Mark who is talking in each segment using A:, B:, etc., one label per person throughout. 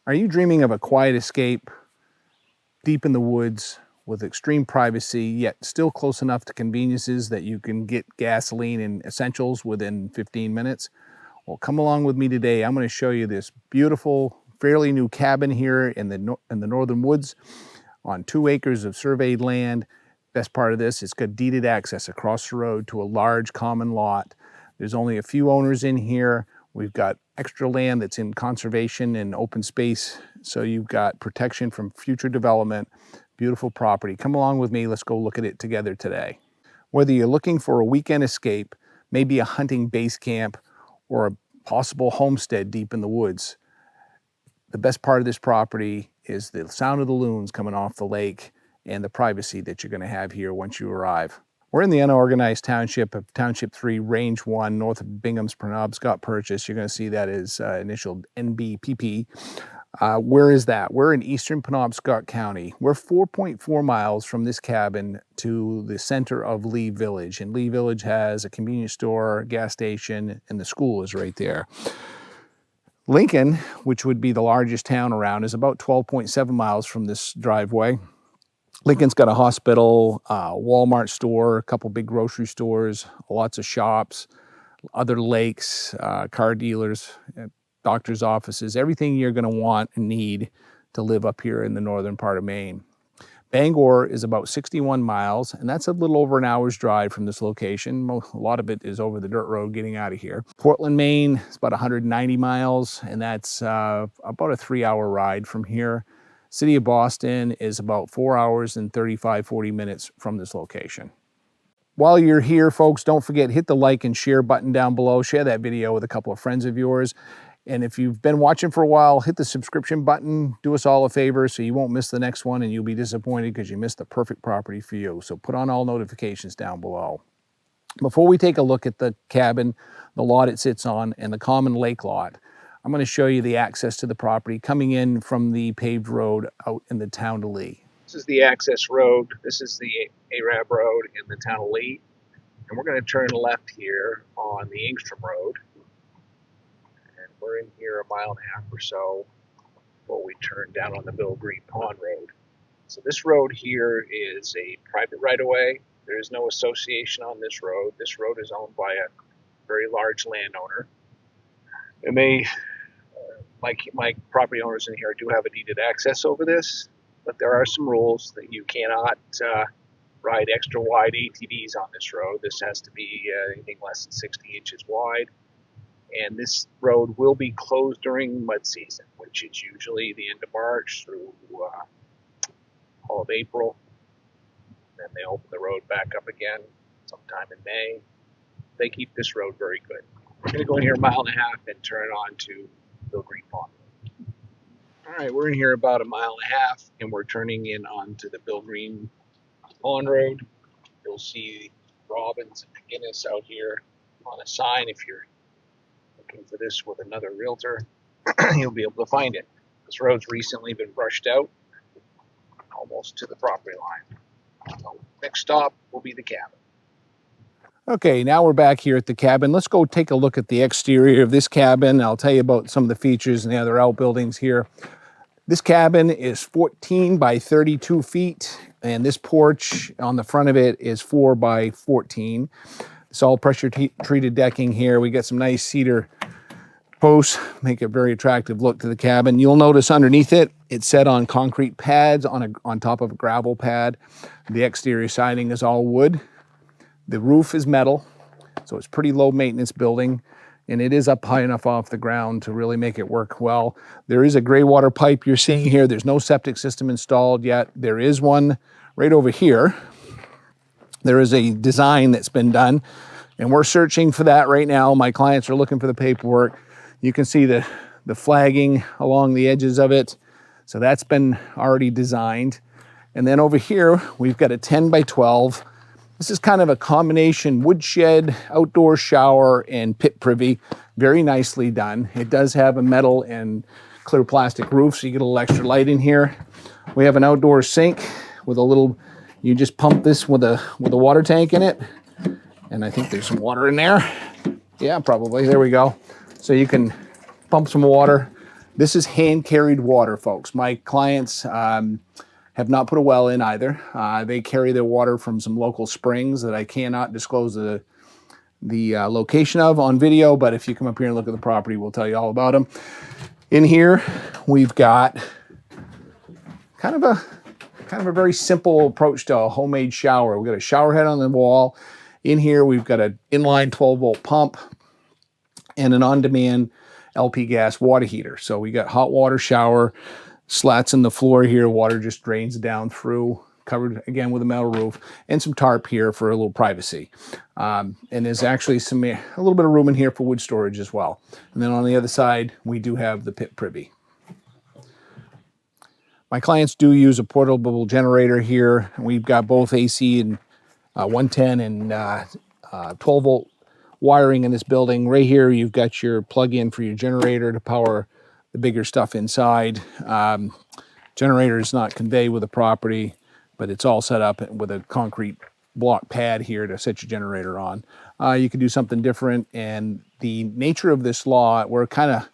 A: Are you dreaming of a quiet escape deep in the woods with extreme privacy, yet still close enough to conveniences that you can get gasoline and essentials within 15 minutes? Well, come along with me today. I'm going to show you this beautiful, fairly new cabin here in the northern woods on 2 acres of surveyed land. Best part of this, it's got deeded access across the road to a large common lot. There's only a few owners in here. We've got extra land that's in conservation and open space, so you've got protection from future development. Beautiful property. Come along with me, let's go look at it together today. Whether you're looking for a weekend escape, maybe a hunting base camp, or a possible homestead deep in the woods, the best part of this property is the sound of the loons coming off the lake and the privacy that you're going to have here once you arrive. We're in the unorganized township of Township 3, Range 1, north of Bingham's Penobscot Purchase. You're going to see that is initialed NBPP. Where is that? We're in eastern Penobscot County. We're 4.4 miles from this cabin to the center of Lee Village. And Lee Village has a convenience store, gas station, and the school is right there. Lincoln, which would be the largest town around, is about 12.7 miles from this driveway. Lincoln's got a hospital, Walmart store, a couple big grocery stores, lots of shops, other lakes, car dealers, doctor's offices, everything you're going to want and need to live up here in the northern part of Maine. Bangor is about 61 miles, and that's a little over an hour's drive from this location. A lot of it is over the dirt road getting out of here. Portland, Maine is about 190 miles, and that's about a 3-hour ride from here. City of Boston is about 4 hours and 40 minutes from this location. While you're here, folks, don't forget, hit the like and share button down below. Share that video with a couple of friends of yours. And if you've been watching for a while, hit the subscription button. Do us all a favor so you won't miss the next one and you'll be disappointed because you missed the perfect property for you. So put on all notifications down below. Before we take a look at the cabin, the lot it sits on, and the common lake lot, I'm going to show you the access to the property coming in from the paved road out in the town of Lee. This is the access road. This is the Arab road in the town of Lee. And we're going to turn left here on the Engstrom Road. And we're in here 1.5 miles or so before we turn down on the Bill Green Pond Road. So this road here is a private right-of-way. There is no association on this road. This road is owned by a very large landowner. And they, my property owners in here, do have a deeded access over this, but there are some rules that you cannot ride extra wide ATVs on this road. This has to be anything less than 60 inches wide. And this road will be closed during mud season, which is usually the end of March through all of April. Then they open the road back up again sometime in May. They keep this road very good. We're going to go in here 1.5 miles and turn on to Bill Green Pond. All right, we're in here about 1.5 miles, and we're turning in onto the Bill Green Pond Road. You'll see Robbins and McGinnis out here on a sign. If you're looking for this with another realtor, you'll be able to find it. This road's recently been brushed out almost to the property line. So next stop will be the cabin. Okay, now we're back here at the cabin. Let's go take a look at the exterior of this cabin. I'll tell you about some of the features and the other outbuildings here. This cabin is 14 by 32 feet, and this porch on the front of it is 4 by 14. It's all pressure treated decking here. We got some nice cedar posts, make a very attractive look to the cabin. You'll notice underneath it, it's set on concrete pads on top of a gravel pad. The exterior siding is all wood. The roof is metal, so it's pretty low maintenance building, and it is up high enough off the ground to really make it work well. There is a gray water pipe you're seeing here. There's no septic system installed yet. There is one right over here. There is a design that's been done, and we're searching for that right now. My clients are looking for the paperwork. You can see the flagging along the edges of it. So that's been already designed. And then over here, we've got a 10 by 12. This is kind of a combination woodshed, outdoor shower, and pit privy. Very nicely done. It does have a metal and clear plastic roof, so you get a little extra light in here. We have an outdoor sink with a little, you just pump this with a water tank in it. And I think there's some water in there. Yeah, probably. There we go. So you can pump some water, This is hand carried water, folks. My clients have not put a well in either. They carry their water from some local springs that I cannot disclose the location of on video, but if you come up here and look at the property, we'll tell you all about them. In here, we've got kind of a very simple approach to a homemade shower. We've got a shower head on the wall. In here, we've got an inline 12-volt pump and an on-demand LP gas water heater. So we got hot water shower, slats in the floor here. Water just drains down through, covered again with a metal roof, and some tarp here for a little privacy. And there's actually a little bit of room in here for wood storage as well. And then on the other side, we do have the pit privy. My clients do use a portable generator here. We've got both AC and 110 and 12-volt wiring in this building. Right here, you've got your plug-in for your generator to power the bigger stuff inside. Generator is not conveyed with the property, but it's all set up with a concrete block pad here to set your generator on. You could do something different, and the nature of this lot, we're kind of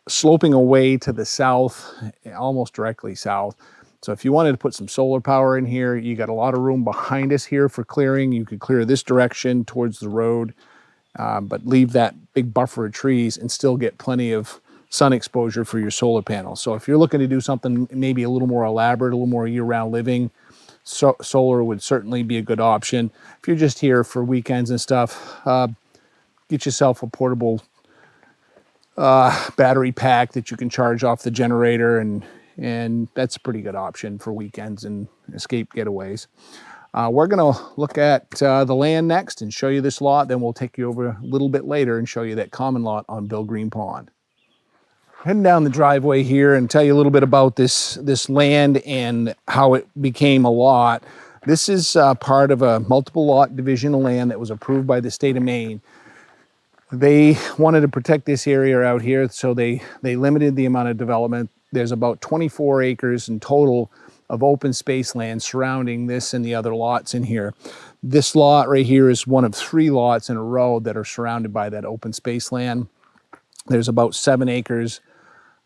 A: sloping away to the south, almost directly south. So if you wanted to put some solar power in here, you got a lot of room behind us here for clearing. You could clear this direction towards the road, but leave that big buffer of trees and still get plenty of sun exposure for your solar panels. So if you're looking to do something maybe a little more elaborate, a little more year-round living, solar would certainly be a good option. If you're just here for weekends and stuff, get yourself a portable battery pack that you can charge off the generator, and that's a pretty good option for weekends and escape getaways. We're going to look at the land next and show you this lot. Then we'll take you over a little bit later and show you that common lot on Bill Green Pond. Heading down the driveway here and tell you a little bit about this land and how it became a lot. This is part of a multiple lot division of land that was approved by the state of Maine. They wanted to protect this area out here, so they limited the amount of development. There's about 24 acres in total of open space land surrounding this and the other lots in here. This lot right here is one of 3 lots in a row that are surrounded by that open space land. There's about 7 acres,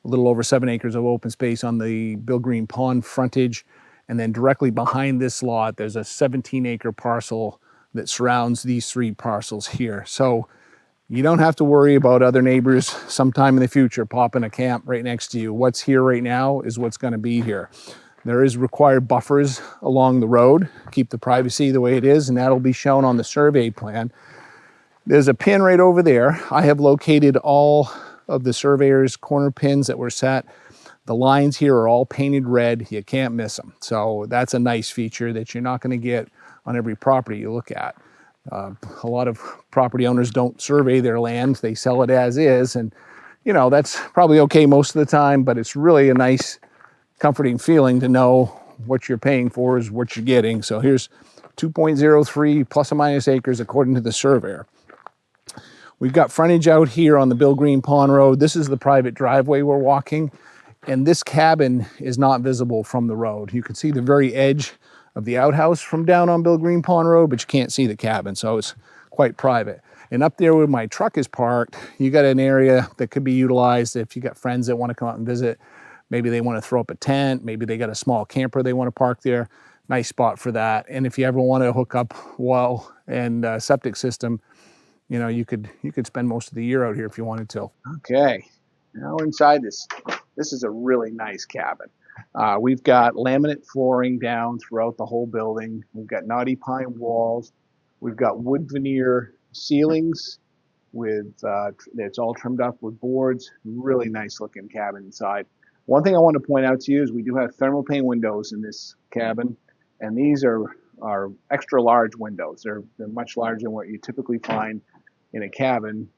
A: a little over 7 acres of open space on the Bill Green Pond frontage. And then directly behind this lot, there's a 17-acre parcel that surrounds these 3 parcels here. So you don't have to worry about other neighbors sometime in the future popping a camp right next to you. What's here right now is what's going to be here. There is required buffers along the road, keep the privacy the way it is, and that'll be shown on the survey plan. There's a pin right over there. I have located all of the surveyor's corner pins that were set. The lines here are all painted red. You can't miss them. So that's a nice feature that you're not going to get on every property you look at. A lot of property owners don't survey their land. They sell it as is, and you know, that's probably okay most of the time, but it's really a nice, comforting feeling to know what you're paying for is what you're getting. So here's 2.03 plus or minus acres according to the surveyor. We've got frontage out here on the Bill Green Pond Road. This is the private driveway we're walking, and this cabin is not visible from the road. You can see the very edge of the outhouse from down on Bill Green Pond Road, but you can't see the cabin, so it's quite private. And up there where my truck is parked, you got an area that could be utilized if you got friends that want to come out and visit. Maybe they want to throw up a tent, maybe they got a small camper they want to park there. Nice spot for that. And if you ever want to hook up well and septic system, you know, you could spend most of the year out here if you wanted to. Okay, now inside this is a really nice cabin. We've got laminate flooring down throughout the whole building. We've got knotty pine walls. We've got wood veneer ceilings with it's all trimmed up with boards. Really nice looking cabin inside. One thing I want to point out to you is we do have thermal pane windows in this cabin, and these are extra large windows. They're much larger than what you typically find in a cabin,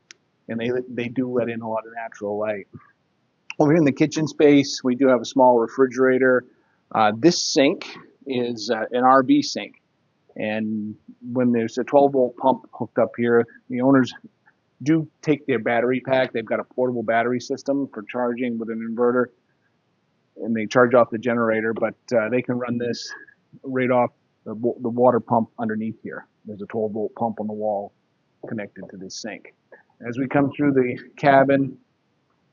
A: and they do let in a lot of natural light. Over in the kitchen space, we do have a small refrigerator. This sink is an RB sink. And when there's a 12-volt pump hooked up here, the owners do take their battery pack. They've got a portable battery system for charging with an inverter, and they charge off the generator, but they can run this right off the water pump underneath here. There's a 12-volt pump on the wall connected to this sink. As we come through the cabin,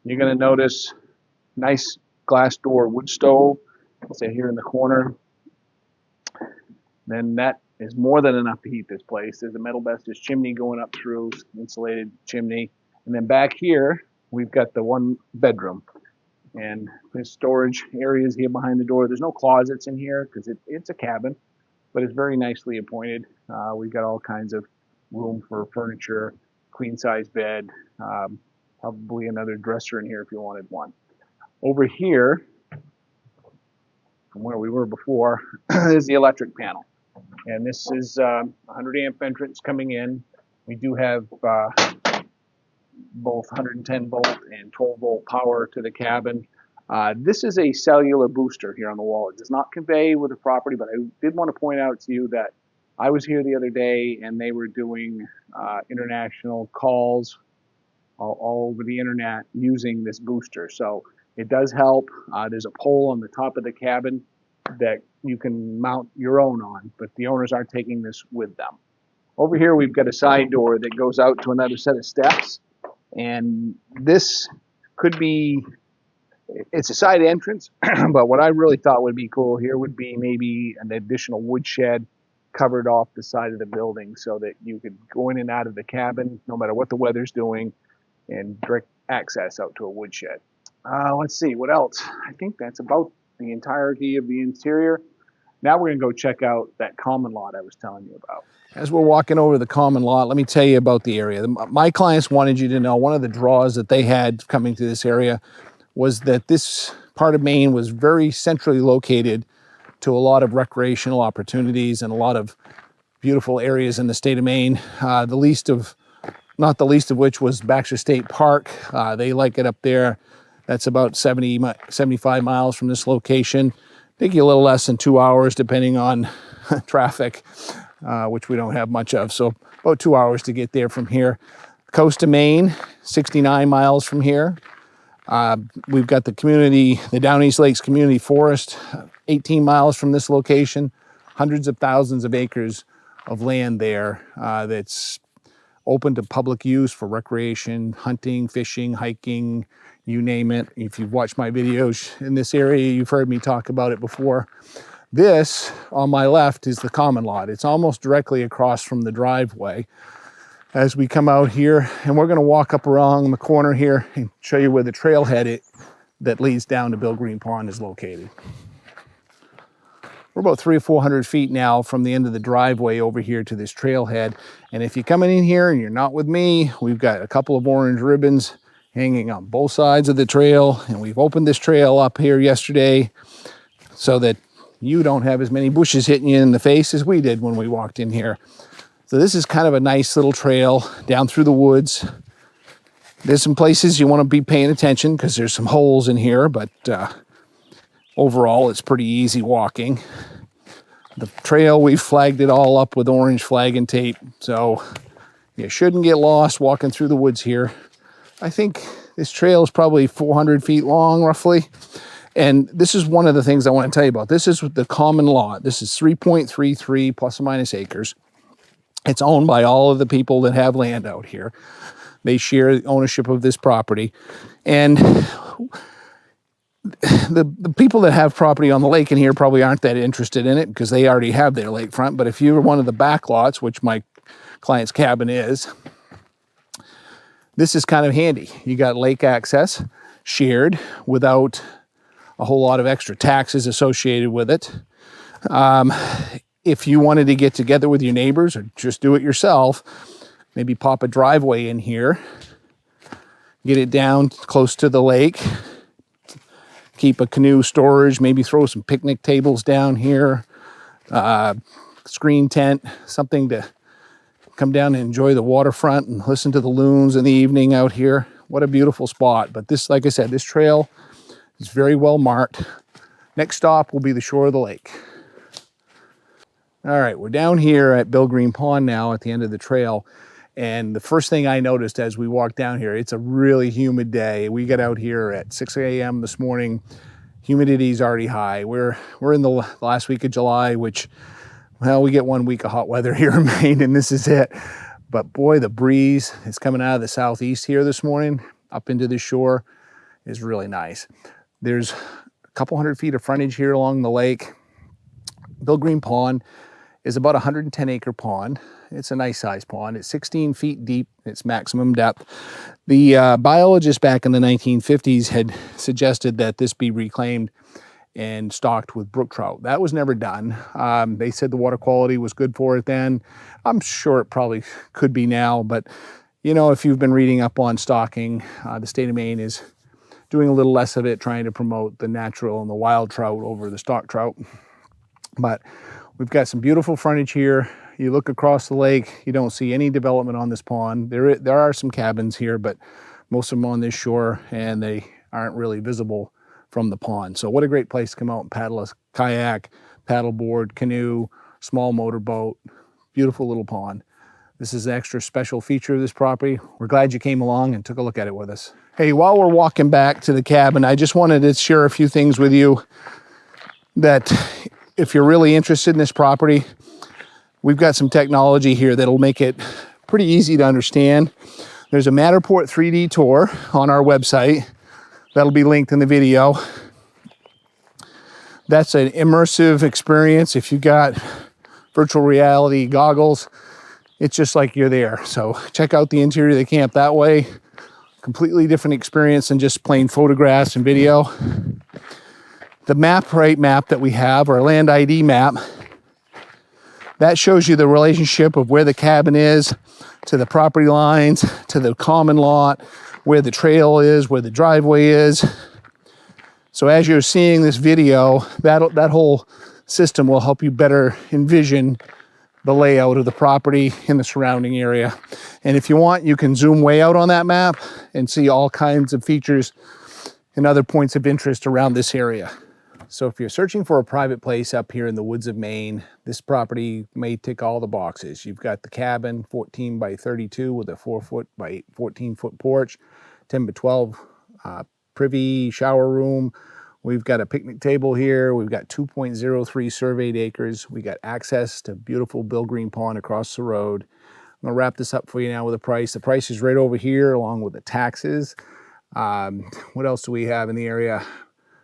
A: you're going to notice Nice glass door wood stove. Say here in the corner. Then that is more than enough to heat this place. There's a metal Vestas chimney going up through, insulated chimney. And then back here, we've got the one bedroom. And there's storage areas here behind the door. There's no closets in here because it's a cabin, but it's very nicely appointed. We've got all kinds of room for furniture, queen size bed, probably another dresser in here if you wanted one. Over here, from where we were before, is the electric panel. And this is 100 amp entrance coming in. We do have both 110 volt and 12 volt power to the cabin. This is a cellular booster here on the wall. It does not convey with the property, but I did want to point out to you that I was here the other day and they were doing international calls all over the internet using this booster. So it does help. There's a pole on the top of the cabin that you can mount your own on, but the owners aren't taking this with them. Over here, we've got a side door that goes out to another set of steps. And this could be, it's a side entrance, but what I really thought would be cool here would be maybe an additional woodshed covered off the side of the building so that you could go in and out of the cabin no matter what the weather's doing and direct access out to a woodshed. Let's see, what else? I think that's about the entirety of the interior. Now we're going to go check out that common lot I was telling you about. As we're walking over the common lot, let me tell you about the area. My clients wanted you to know one of the draws that they had coming to this area was that this part of Maine was very centrally located to a lot of recreational opportunities and a lot of beautiful areas in the state of Maine. Not the least of which was Baxter State Park. They like it up there. That's about 75 miles from this location. Take you a little less than 2 hours depending on traffic, which we don't have much of. So about 2 hours to get there from here. Coast of Maine, 69 miles from here. We've got the community, the Down East Lakes Community Forest, 18 miles from this location. Hundreds of thousands of acres of land there that's open to public use for recreation, hunting, fishing, hiking, you name it. If you've watched my videos in this area, you've heard me talk about it before. This, on my left, is the common lot. It's almost directly across from the driveway. As we come out here, and we're going to walk up around the corner here and show you where the trailhead that leads down to Bill Green Pond is located. We're about 300 or 400 feet now from the end of the driveway over here to this trailhead. And if you're coming in here and you're not with me, we've got a couple of orange ribbons hanging on both sides of the trail. And we've opened this trail up here yesterday so that you don't have as many bushes hitting you in the face as we did when we walked in here. So this is kind of a nice little trail down through the woods. There's some places you want to be paying attention because there's some holes in here, but overall it's pretty easy walking. The trail, we've flagged it all up with orange flag and tape, so you shouldn't get lost walking through the woods here. I think this trail is probably 400 feet long, roughly. And this is one of the things I want to tell you about. This is the common lot. This is 3.33 plus or minus acres. It's owned by all of the people that have land out here. They share ownership of this property. And the people that have property on the lake in here probably aren't that interested in it because they already have their lakefront. But if you're one of the back lots, which my client's cabin is, this is kind of handy. You got lake access shared without a whole lot of extra taxes associated with it. If you wanted to get together with your neighbors or just do it yourself, maybe pop a driveway in here, get it down close to the lake, keep a canoe storage, maybe throw some picnic tables down here, screen tent, something to come down and enjoy the waterfront and listen to the loons in the evening out here. What a beautiful spot. But this, like I said, this trail is very well marked. Next stop will be the shore of the lake. All right, we're down here at Bill Green Pond now at the end of the trail. And the first thing I noticed as we walked down here, it's a really humid day. We got out here at 6 a.m. this morning. Humidity is already high. We're in the last week of July, which, well, we get 1 week of hot weather here in Maine, and this is it. But boy, the breeze is coming out of the southeast here this morning, up into the shore, is really nice. There's a couple hundred feet of frontage here along the lake. Bill Green Pond is about a 110-acre pond. It's a nice sized pond. It's 16 feet deep, its maximum depth. The biologists back in the 1950s had suggested that this be reclaimed and stocked with brook trout. That was never done. They said the water quality was good for it then. I'm sure it probably could be now, but you know, if you've been reading up on stocking, the state of Maine is doing a little less of it, trying to promote the natural and the wild trout over the stock trout. But we've got some beautiful frontage here. You look across the lake, you don't see any development on this pond. There are some cabins here, but most of them on this shore, and they aren't really visible from the pond. So what a great place to come out and paddle a kayak, paddleboard, canoe, small motorboat. Beautiful little pond. This is an extra special feature of this property. We're glad you came along and took a look at it with us. Hey, while we're walking back to the cabin, I just wanted to share a few things with you that if you're really interested in this property, we've got some technology here that'll make it pretty easy to understand. There's a Matterport 3D tour on our website. That'll be linked in the video. That's an immersive experience. If you got virtual reality goggles, it's just like you're there. So check out the interior of the camp that way. Completely different experience than just plain photographs and video. The map that we have, our land ID map, that shows you the relationship of where the cabin is to the property lines, to the common lot, where the trail is, where the driveway is. So as you're seeing this video, that whole system will help you better envision the layout of the property in the surrounding area. And if you want, you can zoom way out on that map and see all kinds of features and other points of interest around this area. So if you're searching for a private place up here in the woods of Maine, this property may tick all the boxes. You've got the cabin, 14 by 32 with a 4 foot by 14 foot porch, 10 by 12 privy shower room. We've got a picnic table here. We've got 2.03 surveyed acres. We got access to beautiful Bill Green Pond across the road. I'm gonna wrap this up for you now with a price. The price is right over here along with the taxes. What else do we have in the area?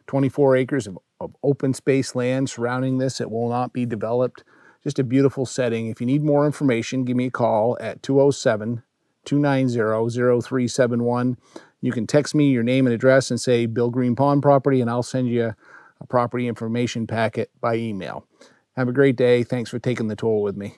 A: 24 acres of open space land surrounding this. It will not be developed. Just a beautiful setting. If you need more information, give me a call at 207-290-0371. You can text me your name and address and say Bill Green Pond property, and I'll send you a property information packet by email. Have a great day. Thanks for taking the tour with me.